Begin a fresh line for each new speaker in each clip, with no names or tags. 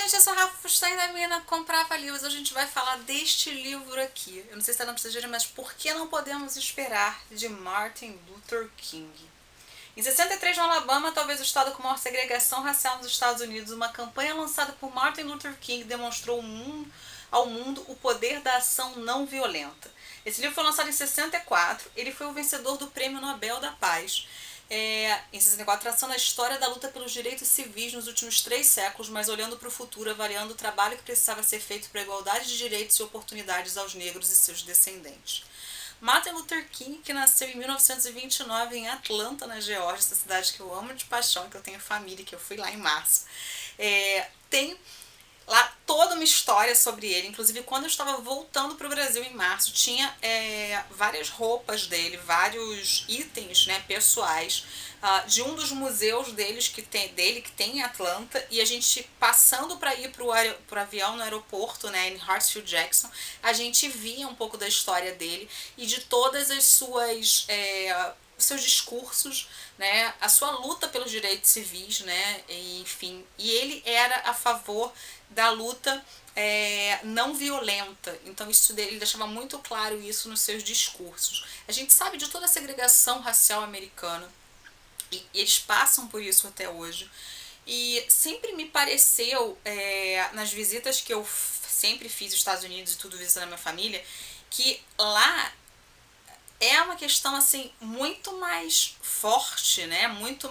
gente, eu sou a Rafa Stein da Mina Comprava Livros. Hoje a gente vai falar deste livro aqui. Eu não sei se ela precisa de, mas Por que Não Podemos Esperar, de Martin Luther King. Em 63, no Alabama, talvez o estado com maior segregação racial nos Estados Unidos, uma campanha lançada por Martin Luther King demonstrou ao mundo o poder da ação não violenta. Esse livro foi lançado em 64, ele foi o vencedor do Prêmio Nobel da Paz. Em 64, traçando a história da luta pelos direitos civis nos últimos 3 séculos, mas olhando para o futuro, avaliando o trabalho que precisava ser feito para a igualdade de direitos e oportunidades aos negros e seus descendentes. Martin Luther King, que nasceu em 1929 em Atlanta, na Geórgia, essa cidade que eu amo de paixão, que eu tenho família, que eu fui lá em março. Tem lá toda uma história sobre ele. Inclusive, quando eu estava voltando para o Brasil em março, tinha várias roupas dele, vários itens, né, pessoais, de um dos museus dele que tem em Atlanta, e a gente passando para ir para o avião no aeroporto, né, em Hartsfield Jackson, a gente via um pouco da história dele e de todas as suas seus discursos, né, a sua luta pelos direitos civis, né, enfim, e ele era a favor da luta não violenta. Então ele deixava muito claro isso nos seus discursos. A gente sabe de toda a segregação racial americana e eles passam por isso até hoje. E sempre me pareceu, nas visitas que eu sempre fiz aos Estados Unidos e tudo visitando a minha família, que lá é uma questão assim muito mais forte, né?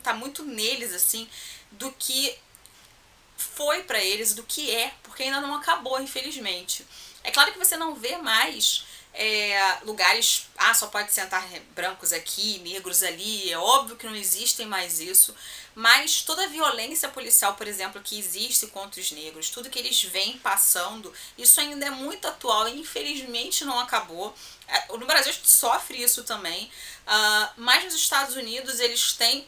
Tá muito neles assim do que foi para eles, do que porque ainda não acabou, infelizmente. É claro que você não vê mais lugares, só pode sentar brancos aqui, negros ali, é óbvio que não existem mais isso, mas toda a violência policial, por exemplo, que existe contra os negros, tudo que eles vêm passando, isso ainda é muito atual e infelizmente não acabou. No Brasil a gente sofre isso também, mas nos Estados Unidos eles têm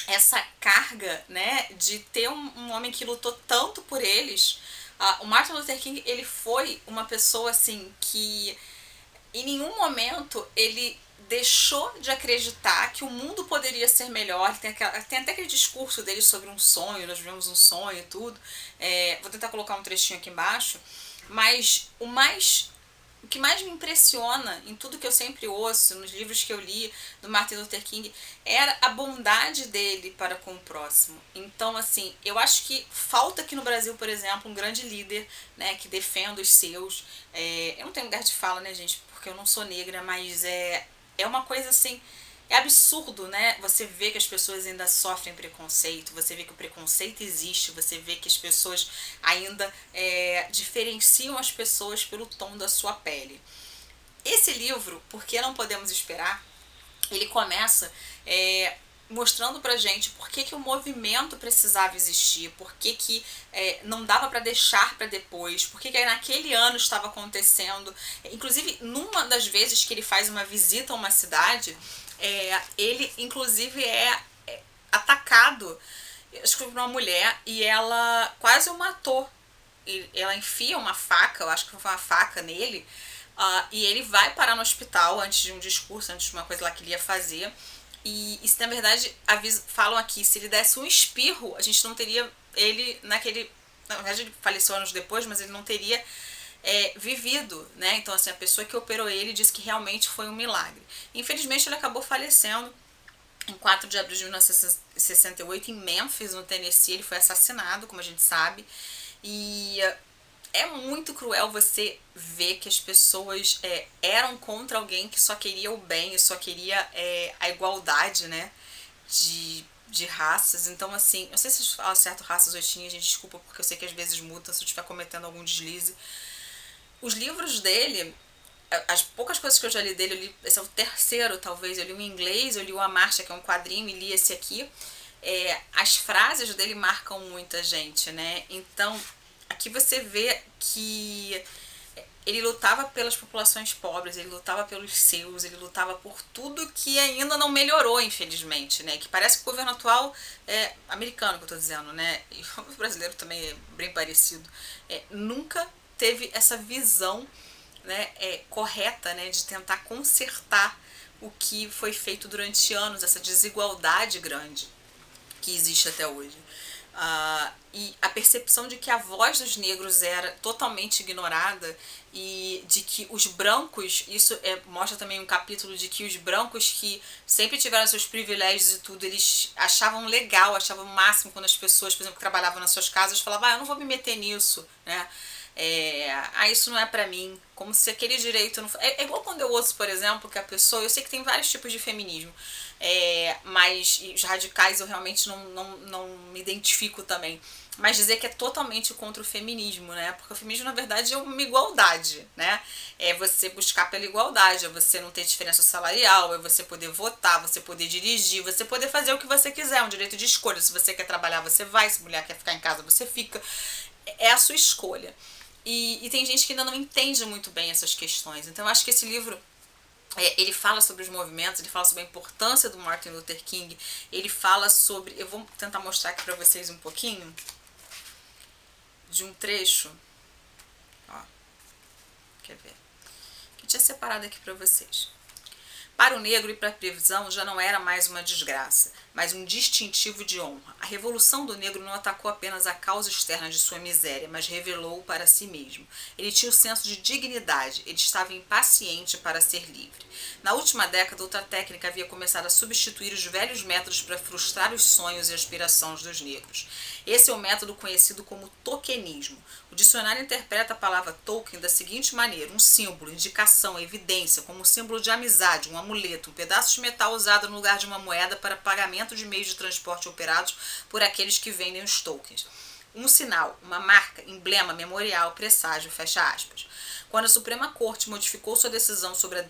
essa carga, né, de ter um homem que lutou tanto por eles. O Martin Luther King, ele foi uma pessoa assim que em nenhum momento ele deixou de acreditar que o mundo poderia ser melhor. Tem até aquele discurso dele sobre um sonho, nós vivemos um sonho e tudo. Vou tentar colocar um trechinho aqui embaixo, mas o que mais me impressiona em tudo que eu sempre ouço, nos livros que eu li do Martin Luther King, era a bondade dele para com o próximo. Então, assim, eu acho que falta aqui no Brasil, por exemplo, um grande líder, né, que defenda os seus. Eu não tenho lugar de fala, né, gente, porque eu não sou negra, mas é uma coisa assim. É absurdo, né? Você vê que as pessoas ainda sofrem preconceito, você vê que o preconceito existe, você vê que as pessoas ainda diferenciam as pessoas pelo tom da sua pele. Esse livro, Por que Não Podemos Esperar, ele começa mostrando pra gente por que o movimento precisava existir, por que não dava para deixar para depois, por que naquele ano estava acontecendo. Inclusive, numa das vezes que ele faz uma visita a uma cidade, ele inclusive é atacado, acho que por uma mulher, e ela quase o matou. Ela enfia uma faca, eu acho que foi uma faca nele, e ele vai parar no hospital antes de um discurso, antes de uma coisa lá que ele ia fazer. E se na verdade falam aqui, se ele desse um espirro, a gente não teria ele naquele. Na verdade, ele faleceu anos depois, mas ele não teria vivido, né? Então, assim, a pessoa que operou ele disse que realmente foi um milagre. Infelizmente, ele acabou falecendo em 4 de abril de 1968 em Memphis, no Tennessee. Ele foi assassinado, como a gente sabe. E é muito cruel você ver que as pessoas eram contra alguém que só queria o bem e só queria a igualdade, né, de raças. Então, assim, não sei se eu falo certo raças ou etnias, gente, desculpa, porque eu sei que às vezes muda se eu estiver cometendo algum deslize. Os livros dele, as poucas coisas que eu já li dele, eu li, esse é o terceiro, talvez, eu li o inglês, eu li o A Marcha, que é um quadrinho, e li esse aqui. As frases dele marcam muita gente, né? Então, aqui você vê que ele lutava pelas populações pobres, ele lutava pelos seus, ele lutava por tudo que ainda não melhorou, infelizmente, né? Que parece que o governo atual americano, que eu tô dizendo, né? E o brasileiro também é bem parecido. Nunca teve essa visão, né, correta, né, de tentar consertar o que foi feito durante anos, essa desigualdade grande que existe até hoje. e a percepção de que a voz dos negros era totalmente ignorada e de que os brancos, mostra também um capítulo de que os brancos que sempre tiveram seus privilégios e tudo, eles achavam legal, achavam o máximo quando as pessoas, por exemplo, que trabalhavam nas suas casas, falavam, eu não vou me meter nisso, né? Isso não é pra mim, como se aquele direito não... É igual quando eu ouço, por exemplo, que a pessoa, eu sei que tem vários tipos de feminismo, mas os radicais eu realmente não me identifico também, mas dizer que é totalmente contra o feminismo, né? Porque o feminismo, na verdade, é uma igualdade, né? É você buscar pela igualdade, é você não ter diferença salarial, é você poder votar, você poder dirigir, você poder fazer o que você quiser, é um direito de escolha. Se você quer trabalhar, você vai, se a mulher quer ficar em casa, você fica. É a sua escolha. E tem gente que ainda não entende muito bem essas questões. Então eu acho que esse livro, ele fala sobre os movimentos, ele fala sobre a importância do Martin Luther King, ele fala sobre... Eu vou tentar mostrar aqui pra vocês um pouquinho de um trecho. Ó, quer ver? Que eu tinha separado aqui pra vocês. Para o negro ir para a prisão já não era mais uma desgraça, mas um distintivo de honra. A revolução do negro não atacou apenas a causa externa de sua miséria, mas revelou-o para si mesmo. Ele tinha o senso de dignidade, ele estava impaciente para ser livre. Na última década, outra técnica havia começado a substituir os velhos métodos para frustrar os sonhos e aspirações dos negros. Esse é o método conhecido como tokenismo. O dicionário interpreta a palavra token da seguinte maneira: um símbolo, indicação, evidência, como um símbolo de amizade, um amuleto, um pedaço de metal usado no lugar de uma moeda para pagamento de meios de transporte operados por aqueles que vendem os tokens. Um sinal, uma marca, emblema, memorial, presságio, fecha aspas. Quando a Suprema Corte modificou sua decisão sobre a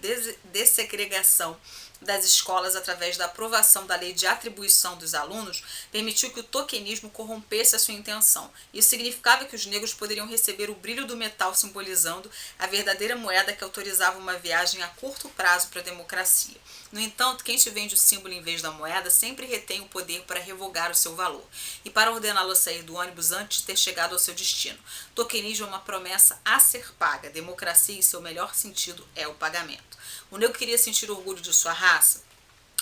dessegregação das escolas através da aprovação da lei de atribuição dos alunos, permitiu que o tokenismo corrompesse a sua intenção. Isso significava que os negros poderiam receber o brilho do metal simbolizando a verdadeira moeda que autorizava uma viagem a curto prazo para a democracia. No entanto, quem te vende o símbolo em vez da moeda sempre retém o poder para revogar o seu valor e para ordená-lo a sair do ônibus antes de ter chegado ao seu destino. Tokenismo é uma promessa a ser paga. Democracia, em seu melhor sentido, é o pagamento. O negro queria sentir orgulho de sua raça.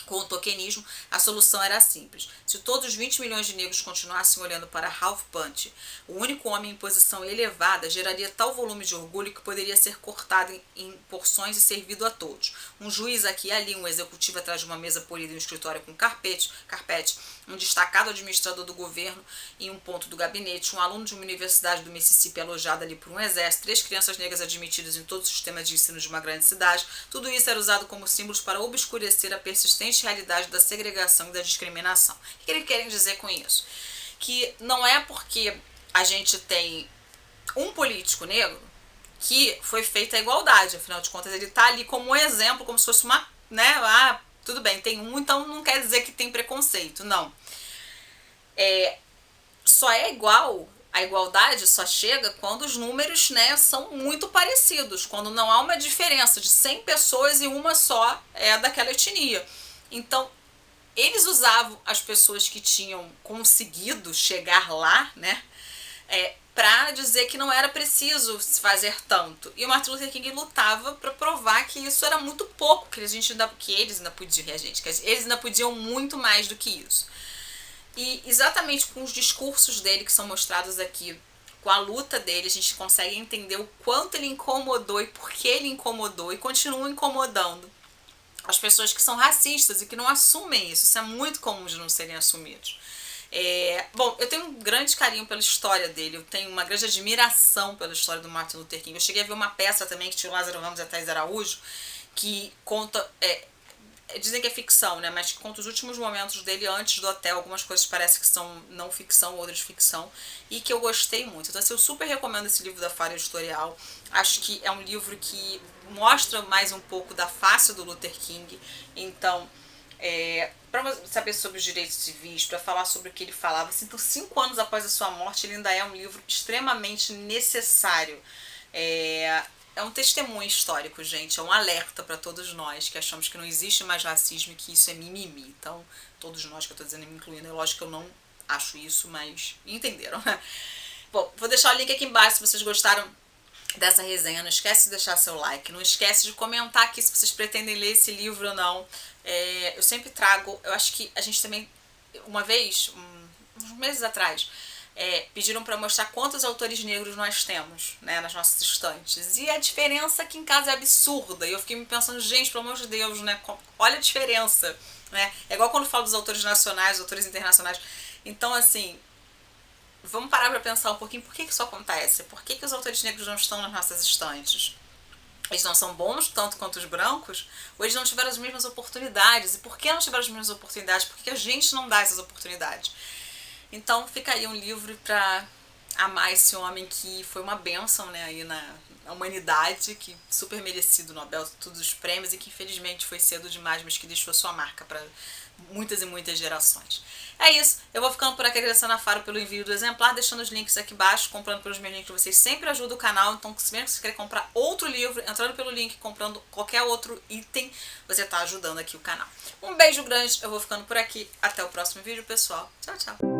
Com o tokenismo, a solução era simples. Se todos os 20 milhões de negros continuassem olhando para Ralph Bunche, o único homem em posição elevada, geraria tal volume de orgulho que poderia ser cortado em porções e servido a todos. Um juiz aqui e ali, um executivo atrás de uma mesa polida em um escritório com carpete, um destacado administrador do governo em um ponto do gabinete, um aluno de uma universidade do Mississippi alojado ali por um exército, 3 crianças negras admitidas em todo o sistema de ensino de uma grande cidade. Tudo isso era usado como símbolos para obscurecer a persistente realidade da segregação e da discriminação. O que eles querem dizer com isso? Que não é porque a gente tem um político negro que foi feita a igualdade, afinal de contas ele está ali como um exemplo, como se fosse uma, né, tudo bem, tem um, então não quer dizer que tem preconceito, não. Só é igual, a igualdade só chega quando os números, né, são muito parecidos, quando não há uma diferença de 100 pessoas e uma só é daquela etnia. Então, eles usavam as pessoas que tinham conseguido chegar lá, né, para dizer que não era preciso fazer tanto. E o Martin Luther King lutava para provar que isso era muito pouco, que eles ainda podiam muito mais do que isso. E exatamente com os discursos dele que são mostrados aqui, com a luta dele, a gente consegue entender o quanto ele incomodou e por que ele incomodou e continua incomodando as pessoas que são racistas e que não assumem isso. Isso é muito comum de não serem assumidos. Bom, eu tenho um grande carinho pela história dele, eu tenho uma grande admiração pela história do Martin Luther King. Eu cheguei a ver uma peça também que tinha o Lázaro Ramos e a Thaís Araújo, que conta... dizem que é ficção, né? Mas conta os últimos momentos dele antes do hotel. Algumas coisas parecem que são não ficção, outras ficção, e que eu gostei muito. Então, assim, eu super recomendo esse livro da Folha Editorial. Acho que é um livro que mostra mais um pouco da face do Luther King. Então, para saber sobre os direitos civis, para falar sobre o que ele falava, assim, então 5 anos após a sua morte, ele ainda é um livro extremamente necessário. É um testemunho histórico, gente, é um alerta para todos nós que achamos que não existe mais racismo e que isso é mimimi. Então, todos nós, que eu estou dizendo, me incluindo, é lógico que eu não acho isso, mas entenderam, né? Bom, vou deixar o link aqui embaixo se vocês gostaram dessa resenha. Não esquece de deixar seu like, não esquece de comentar aqui se vocês pretendem ler esse livro ou não. Eu sempre trago, eu acho que a gente também, uma vez, uns meses atrás, pediram para mostrar quantos autores negros nós temos, né, nas nossas estantes. E a diferença aqui em casa é absurda. E eu fiquei me pensando, gente, pelo amor de Deus, né, olha a diferença. Né? É igual quando eu falo dos autores nacionais, autores internacionais. Então, assim, vamos parar para pensar um pouquinho por que isso acontece. Por que os autores negros não estão nas nossas estantes? Eles não são bons tanto quanto os brancos? Ou eles não tiveram as mesmas oportunidades? E por que não tiveram as mesmas oportunidades? Por que a gente não dá essas oportunidades? Então fica aí um livro para amar esse homem que foi uma bênção, né, aí na humanidade, que super merecido o Nobel, todos os prêmios, e que infelizmente foi cedo demais, mas que deixou sua marca para muitas e muitas gerações. É isso, eu vou ficando por aqui agradecendo a Faro pelo envio do exemplar, deixando os links aqui embaixo, comprando pelos meus links, vocês sempre ajudam o canal, então se mesmo que você quer comprar outro livro, entrando pelo link, comprando qualquer outro item, você está ajudando aqui o canal. Um beijo grande, eu vou ficando por aqui, até o próximo vídeo, pessoal. Tchau, tchau!